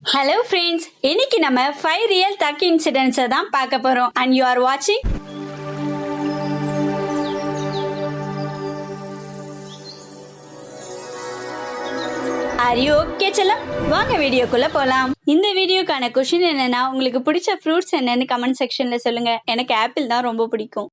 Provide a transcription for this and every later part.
Hello friends, இன்னைக்கு நம்ம 5 real thug incidents தான் பார்க்க போறோம் and you are watching Are you okay செல்லம்? வாங்க வீடியோக்குள்ள போலாம். இந்த வீடியோக்கான क्वेश्चन என்னன்னா உங்களுக்கு பிடிச்ச ஃப்ரூட்ஸ் என்னன்னு கமெண்ட் செக்ஷன்ல சொல்லுங்க. எனக்கு ஆப்பிள் தான் ரொம்ப பிடிக்கும்.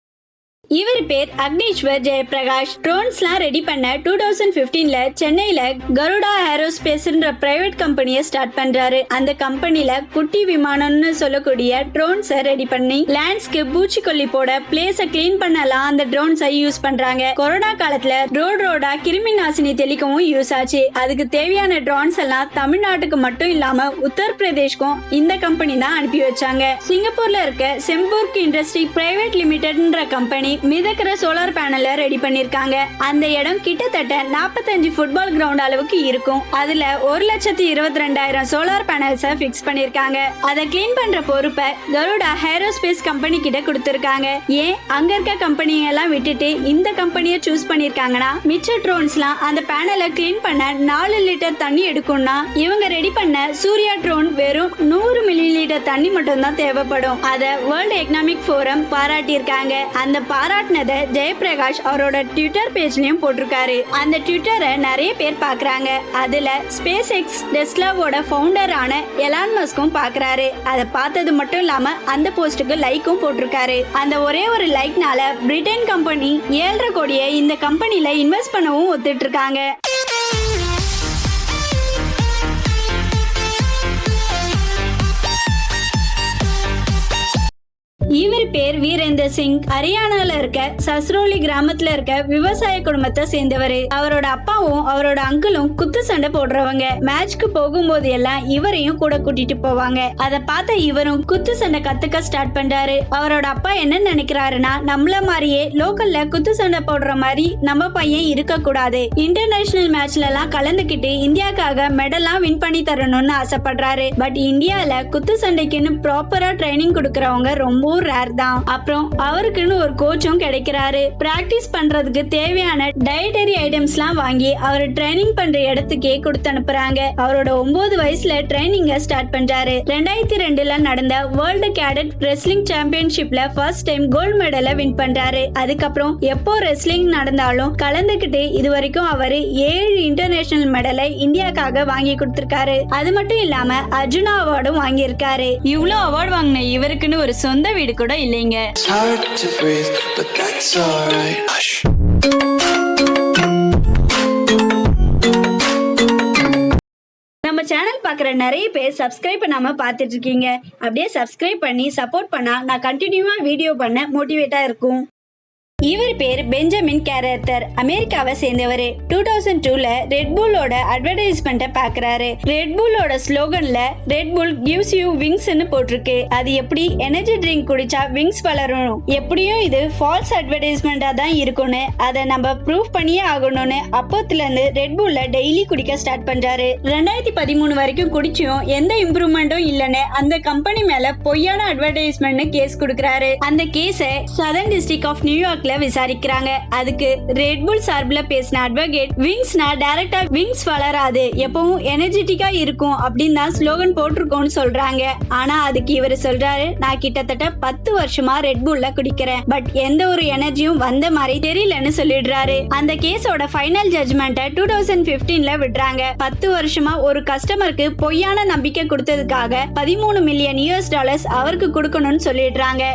இவர் பேர் அக்னீஸ்வர் ஜெயபிரகாஷ். ட்ரோன்ஸ்லாம் ரெடி பண்ண 2015ல சென்னையில கருடா ஏரோஸ்பேஸ்ன்ற பிரைவேட் கம்பெனியை ஸ்டார்ட் பண்றாரு. அந்த கம்பெனில குட்டி விமானம்னு சொல்லக்கூடிய ட்ரோன்ஸை ரெடி பண்ணி லேண்ட்ஸ்க்கு பூச்சிக்கொல்லி போட பிளேஸை கிளீன் பண்ணலாம் அந்த ட்ரோன்ஸை யூஸ் பண்றாங்க. கொரோனா காலத்துல ரோடா கிருமி நாசினி தெளிக்கவும் யூஸ் ஆச்சு. அதுக்கு தேவையான ட்ரோன்ஸ் எல்லாம் தமிழ்நாட்டுக்கு மட்டும் இல்லாம உத்தரப்பிரதேஷ்க்கும் இந்த கம்பெனி தான் அனுப்பி வச்சாங்க. சிங்கப்பூர்ல இருக்க செம்பூர்க் இண்டஸ்ட்ரி பிரைவேட் லிமிடெட்ன்ற கம்பெனி மிதக்கிற சோலார் பேனல ரெடி பண்ணிருக்காங்க. அந்த இடம் கிட்டத்தட்ட 45 ஃபுட்பால் கிரவுண்ட் அளவுக்கு இருக்கும். அதுல 1,22,000 சோலார் பேனல்ஸை பிக்ஸ் பண்ணிருக்காங்க. அதை கிளீன் பண்ற பொறுப்பை கருடா ஏரோஸ்பேஸ் கம்பெனி கிட்ட கொடுத்திருக்காங்க. ஏன் அங்க இருக்க கம்பெனி எல்லாம் விட்டுட்டு இந்த கம்பெனியை சூஸ் பண்ணிருக்காங்கன்னா மிச்ச ட்ரோன்ஸ்லாம் அந்த பேனலை கிளீன் பண்ண 4 லிட்டர் தண்ணி எடுக்கும்னா இவங்க ரெடி பண்ண சூர்யா ட்ரோன் வெறும் 100 மில்லி லிட்டர் தண்ணி மட்டும் தான் தேவைப்படும். அதை வேர்ல்ட் எக்கனாமிக் ஃபோரம் பாராட்டியிருக்காங்க. அந்த பாராட்டினதை ஜெயபிரகாஷ் அவரோட ட்விட்டர் பேஜ்லயும் போட்டிருக்காரு. அந்த ட்விட்டரை நிறைய பேர் பாக்குறாங்க. அதுல ஸ்பேஸ் எக்ஸ் டெஸ்லாவோட ஃபவுண்டரான எலான் மஸ்கும் பாக்குறாரு. அதை பார்த்தது மட்டும் இல்லாம அந்த போஸ்டுக்கு லைக்கும் போட்டிருக்காரு. அந்த ஒரே ஒரு லைக்னால பிரிட்டன் கம்பெனி 7.5 கோடியை இந்த கம்பெனில இன்வெஸ்ட் பண்ணவும் ஒத்துட்டு இருக்காங்க. இவர் பேர் வீரேந்தர் சிங். ஹரியானால இருக்க சஸ்ரோலி கிராமத்துல இருக்க விவசாய குடும்பத்தை சேர்ந்தவர். அவரோட அப்பாவும் அவரோட அங்கிளும் குத்து சண்டை போடுறவங்க. மேட்ச்க்கு போகும்போது எல்லாம் இவரையும் கூட கூட்டிட்டு போவாங்க. அதை பார்த்த இவரும் குத்து சண்டை கத்துக்க ஸ்டார்ட் பண்றாரு. அவரோட அப்பா என்ன நினைக்கிறாருன்னா நம்மள மாதிரியே லோக்கல்ல குத்து சண்டை போடுற மாதிரி நம்ம பையன் இருக்க கூடாது, இன்டர்நேஷனல் மேட்ச்ல எல்லாம் கலந்துக்கிட்டு இந்தியாக்காக மெடல்லாம் வின் பண்ணி தரணும்னு ஆசைப்படுறாரு. பட் இந்தியால குத்து சண்டைக்குன்னு ப்ராப்பரா ட்ரைனிங் கொடுக்கறவங்க ரொம்ப ரேர் தான். அப்புறம் அவருக்குன்னு ஒரு கோச்சும் கிடைக்கிறாரு. பிராக்டிஸ் பண்றதுக்கு தேவையான டயட்டரி ஐட்டம்ஸ்லாம் வாங்கி அவர் ட்ரைனிங் பண்ற இடத்துக்கே கொடுத்து அனுப்புறாங்க. அவரோட 9 வயசுல ட்ரைனிங்க ஸ்டார்ட் பண்றாரு. 2002ல நடந்த வேர்ல்டு கேடட் ரெஸ்லிங் சாம்பியன்ஷிப்ல ஃபர்ஸ்ட் டைம் கோல்ட் மெடலை வின் பண்றாரு. அதுக்கப்புறம் எப்போ ரெஸ்லிங் நடந்தாலும் கலந்துக்கிட்டு இது வரைக்கும் அவரு 7 இன்டர்நேஷனல் மெடலை இந்தியாக்காக வாங்கி கொடுத்திருக்காரு. அது மட்டும் இல்லாம அர்ஜுனா அவார்டும் வாங்கியிருக்காரு. இவ்வளவு அவார்டு வாங்கின இவருக்குன்னு ஒரு சொந்த வீடு கூட இல்லைங்க. நம்ம சேனல் பார்க்குற நிறைய பேர் சப்ஸ்கிரைப் பண்ணாம பார்த்துட்டு இருக்கீங்க. அப்படியே சப்ஸ்கிரைப் பண்ணி சப்போர்ட் பண்ணா நான் கண்டினியூவா வீடியோ பண்ண மோட்டிவேட்டா இருக்கும். இவர் பேர் பெஞ்சமின் கேரத்தர். அமெரிக்காவை சேர்ந்தவர். 2002ல ரெட்புல்லோட அட்வர்டைஸ்மெண்ட்டை பார்க்கறாரு. ரெட்புல்லோட ஸ்லோகன்ல ரெட்புல் கிவ்ஸ் யூ விங்ஸ்னு போட்டிருக்கு. அது எப்படி எனர்ஜி ட்ரிங்க் குடிச்சா விங்ஸ் வளரும், எப்படியும் இது ஃபால்ஸ் அட்வர்டைஸ்மெண்டா தான் இருக்கும்னு அதை நம்ம ப்ரூவ் பண்ணியே ஆகணும்னு அப்போத்துல இருந்து ரெட்புல்ல டெய்லி குடிக்க ஸ்டார்ட் பண்றாரு. 2013 வரைக்கும் குடிச்சியும் எந்த இம்ப்ரூவ்மெண்ட்டும் இல்லைன்னு அந்த கம்பெனி மேல பொய்யான அட்வர்டைஸ்மெண்ட் கேஸ் கொடுக்கறாரு. அந்த கேஸை சதர்ன் டிஸ்ட்ரிக்ட் ஆஃப் நியூயார்க்ல விசாரிக்கிறாங்க. அதுக்கு ரெட்புல் சார்பில் பேசின அட்வொகேட் விங்ஸ்னா டைரக்டா விங்ஸ் வளராது, எப்பவும் எனர்ஜெட்டிக்கா இருக்கும் அப்படின்னு தான் ஸ்லோகன் போட்டிருக்கோம்னு சொல்றாங்க. ஆனா அதுக்கு இவர் சொல்றாரு, நான் கிட்டத்தட்ட 10 வருஷமா ரெட்புல்ல குடிக்கிறேன், பட் எந்த ஒரு எனர்ஜியும் வந்த மாதிரி தெரியலன்னு சொல்லிடுறாரு. அந்த கேஸோட ஃபைனல் ஜட்ஜ்மெண்ட்டை 2015ல விடுறாங்க. 10 வருஷமா ஒரு கஸ்டமருக்கு பொய்யான நம்பிக்கை கொடுத்ததுக்காக $13 மில்லியன் அவருக்கு கொடுக்கணும்னு சொல்லிடுறாங்க.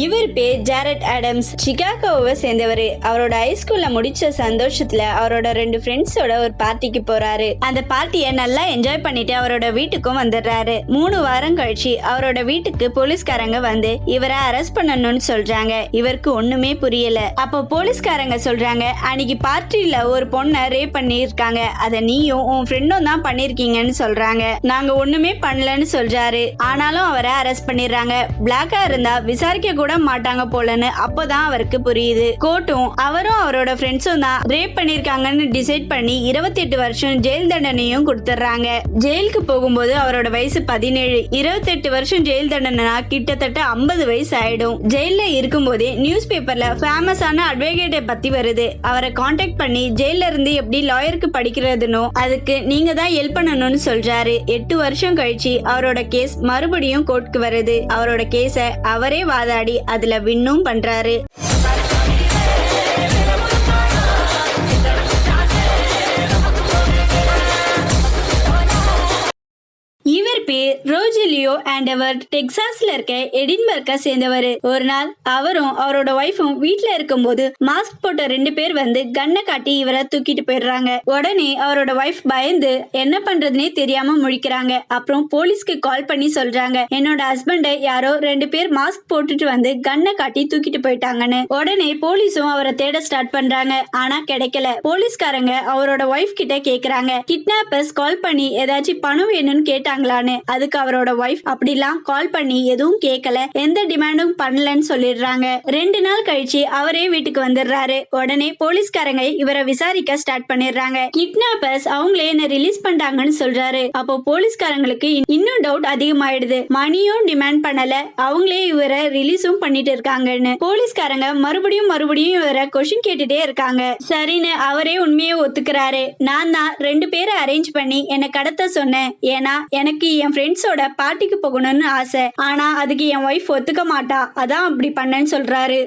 இவர் பேர் ஜாரட் ஆடம்ஸ். சிகாகோவை சேர்ந்தவர். அவரோட ஹைஸ்கூல்ல முடிச்ச சந்தோஷத்துல அவரோட 2 ஃப்ரெண்ட்ஸோட ஒரு பார்ட்டிக்கு போறாரு. அந்த பார்ட்டியை நல்லா என்ஜாய் பண்ணிட்டு அவரோட வீட்டுக்கும் வந்துடுறாரு. 3 வாரம் கழிச்சு அவரோட வீட்டுக்கு போலீஸ்காரங்க வந்து இவரை அரெஸ்ட் பண்ணணும்னு சொல்றாங்க. இவருக்கு ஒண்ணுமே புரியல. அப்போ போலீஸ்காரங்க சொல்றாங்க, அன்னைக்கு பார்ட்டியில ஒரு பொண்ணை ரேப் பண்ணிருக்காங்க, அதை நீயும் உன் ஃப்ரெண்டும் தான் பண்ணிருக்கீங்கன்னு சொல்றாங்க. நாங்க ஒண்ணுமே பண்ணலன்னு சொல்றாரு. ஆனாலும் அவரை அரெஸ்ட் பண்ணிடுறாங்க. பிளாக்கா இருந்தா விசாரிக்க கூட மாட்டாங்க போலன்னு அப்போதான் அவருக்கு புரியுது. கோர்ட்டும் அவரும் அவரோட ஃப்ரெண்ட்ஸும் தான் ரேப் பண்ணிருக்காங்கன்னு டிசைட் பண்ணி 28 வருஷம் ஜெயில் தண்டனையும் கொடுத்துறாங்க. ஜெயிலுக்கு போகும்போது அவரோட வயசு 17. 28 வருஷம் ஜெயில் தண்டனைனா கிட்டத்தட்ட 50 வயசு ஆயிடும். ஜெயில இருக்கும் போதே நியூஸ் பேப்பர்ல ஃபேமஸான அட்வொகேட்டை பத்தி வருது. அவரை கான்டாக்ட் பண்ணி ஜெயில இருந்து எப்படி லாயருக்கு படிக்கிறதுனோ அதுக்கு நீங்க தான் ஹெல்ப் பண்ணணும்னு சொல்றாரு. 8 வருஷம் கழிச்சு அவரோட கேஸ் மறுபடியும் கோர்ட்டுக்கு வருது. அவரோட கேஸ அவரே வாதாடி அதுல வின்னும் பண்றாரு. இவர் பேர் ரோஜிலியோ ஆண்டவர். டெக்சாஸ்ல இருக்க எடின்பர்க்கை சேர்ந்தவர். ஒரு நாள் அவரும் அவரோட ஒய்ஃபும் வீட்டுல இருக்கும்போது மாஸ்க் போட்ட 2 பேர் வந்து கண்ணை காட்டி இவரை தூக்கிட்டு போயிடுறாங்க. உடனே அவரோட ஒய்ஃப் பயந்து என்ன பண்றதுனே தெரியாம முழிக்கிறாங்க. அப்புறம் போலீஸ்க்கு கால் பண்ணி சொல்றாங்க, என்னோட ஹஸ்பண்டை யாரோ 2 பேர் மாஸ்க் போட்டுட்டு வந்து கண்ணை காட்டி தூக்கிட்டு போயிட்டாங்கன்னு. உடனே போலீஸும் அவரை தேட ஸ்டார்ட் பண்றாங்க. ஆனா கிடைக்கல. போலீஸ்காரங்க அவரோட ஒய்ஃப் கிட்ட கேக்குறாங்க, கிட்னாப்பர்ஸ் கால் பண்ணி ஏதாச்சும் பணம் வேணும்னு கேட்டாங்களான்னு. அதுக்கு அவரோட ஒய்ஃப் அப்படிலாம் கால் பண்ணி எதுவும் கேட்கல, எந்த டிமாண்டும் பண்ணலன்னு சொல்லிடுறாங்க. 2 நாள் கழிச்சு அவரே வீட்டுக்கு வந்துடுறாரு. உடனே போலீஸ்காரங்க இவரை விசாரிக்க ஸ்டார்ட் பண்ணிடுறாங்க. கிட்னாப்பர்ஸ் அவங்களே என்ன ரிலீஸ் பண்ணிட்டாங்கன்னு சொல்றாரு. அப்போ போலீஸ்காரங்களுக்கு இன்னும் டவுட் அதிகமாயிடுது. மணியும் டிமாண்ட் பண்ணல, அவங்களே இவரை ரிலீஸும் பண்ணிட்டு இருக்காங்கன்னு. போலீஸ்காரங்க மறுபடியும் இவரை கொஸ்டின் கேட்டுட்டே இருக்காங்க. சரின்னு அவரே உண்மையை ஒத்துக்கிறாரு. நான் தான் 2 பேரை அரேஞ்ச் பண்ணி என்னை கடத்த சொன்னேன். ஏன்னா எனக்கு என் ஃப்ரெண்ட்ஸோட பார்ட்டிக்கு போகணும்னு ஆசை. ஆனா அதுக்கு என் ஒய்ஃப் ஒத்துக்க மாட்டா, அதான் அப்படி பண்ணேன்னு சொல்றாரு.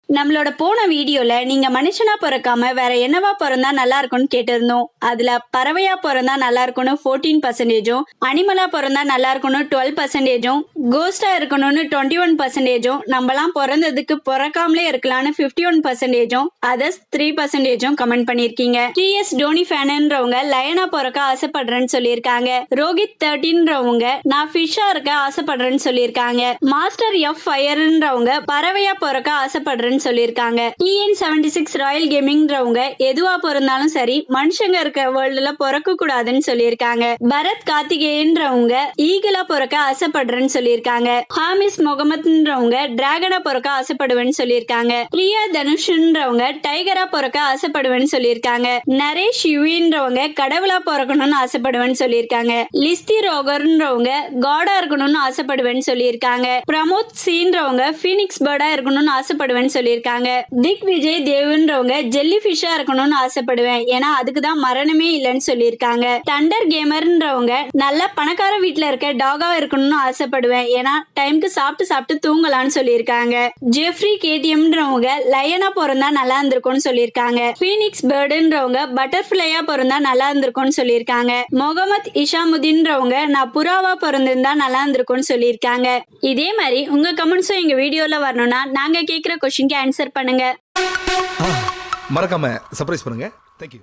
நம்மளோட போன வீடியோல நீங்க மனுஷனா பிறக்காம வேற என்னவா பிறந்தா நல்லா இருக்கும்னு கேட்டிருந்தோம். அதுல பறவையா பிறந்தா நல்லா இருக்கும்னு 14%, அனிமலா பிறந்தா நல்லா இருக்கும்னு 12%, கோஸ்டா இருக்கணும்னு 21%, நம்மலாம் பிறந்ததுக்கு பிறக்காமலே இருக்கலாம்னு 51%, அதர்ஸ் 3% கமெண்ட் பண்ணிருக்கீங்க. TS டோனி ஃபேனன்றவங்க லயனா பிறக்க ஆசைப்படுறேன்னு சொல்லியிருக்காங்க. ரோஹித் 13ன்றவங்க நான் ஃபிஷ்ஷா இருக்க ஆசைப்படுறேன்னு சொல்லியிருக்காங்க. மாஸ்டர் எஃப் ஃபயர்ன்றவங்க பறவையா பிறக்க ஆசைப்படுறேன்னு சொல்லிருக்காங்க. TN76 ராயல் கேமிங்ன்றவங்க எதுவா பிறந்தாலும் சரி மனுஷங்க இருக்க வேர்ல்டுல பிறக்க கூடாதுன்னு சொல்லியிருக்காங்க. பரத் கார்த்திகேயன்றவங்க ஈகிளா பிறக்க ஆசைப்படுறேன்னு சொல்லியிருக்காங்க. ஹாமிஸ் முகமதுன்றவங்க டிராகனா பிறக்க ஆசைப்படுவேன்னு சொல்லியிருக்காங்க. பிரியா தனுஷ்ன்றவங்க டைகரா பிறக்க ஆசைப்படுவேன்னு சொல்லியிருக்காங்க. நரேஷ் யுவின்றவங்க கடவுளா பிறக்கணும்னு ஆசைப்படுவேன்னு சொல்லியிருக்காங்க. லிஸ்தி ரோகர்ன்றவங்க காடா இருக்கணும்னு ஆசைப்படுவேன்னு சொல்லியிருக்காங்க. பிரமோத் சீன்றவங்க பீனிக்ஸ் பேர்டா இருக்கணும்னு ஆசைப்படுவேன்னு சொல்லியிருக்காங்க. திக் விஜய் தேவ்ன்றவங்க ஜெல்லி ஃபிஷ்ஷா இருக்கணும்னு ஆசைப்படுவேன், ஏன்னா அதுக்குதான் மரணமே இல்லைன்னு சொல்லியிருக்காங்க. தண்டர் கேமர்ன்றவங்க நல்ல பணக்கார வீட்டுல இருக்க டாகா இருக்கணும்னு ஆசைப்படுவேன், ஏன்னா டைம்க்கு சாப்பிட்டு தூங்கலாம்னு சொல்லியிருக்காங்க. ஜெஃப்ரி கேடிஎம்ன்றவங்க லயனா பிறந்தா நல்லா இருந்திருக்கும்னு சொல்லியிருக்காங்க. பீனிக்ஸ் பேர்டுன்றவங்க பட்டர்ஃபிளையா பிறந்தா நல்லா இருந்திருக்கும்னு சொல்லியிருக்காங்க. முகமது இஷாமுதீன்றவங்க நான் புறாவா பிறந்திருந்தா நல்லா இருந்திருக்கும்னு சொல்லியிருக்காங்க. இதே மாதிரி உங்க கமெண்ட்ஸும் எங்க வீடியோல வரணும்னா நாங்க கேட்கிற கொஸ்டின்க்கு ஆன்சர் பண்ணுங்க. மறக்காம சர்ப்ரைஸ் பண்ணுங்க. Thank you.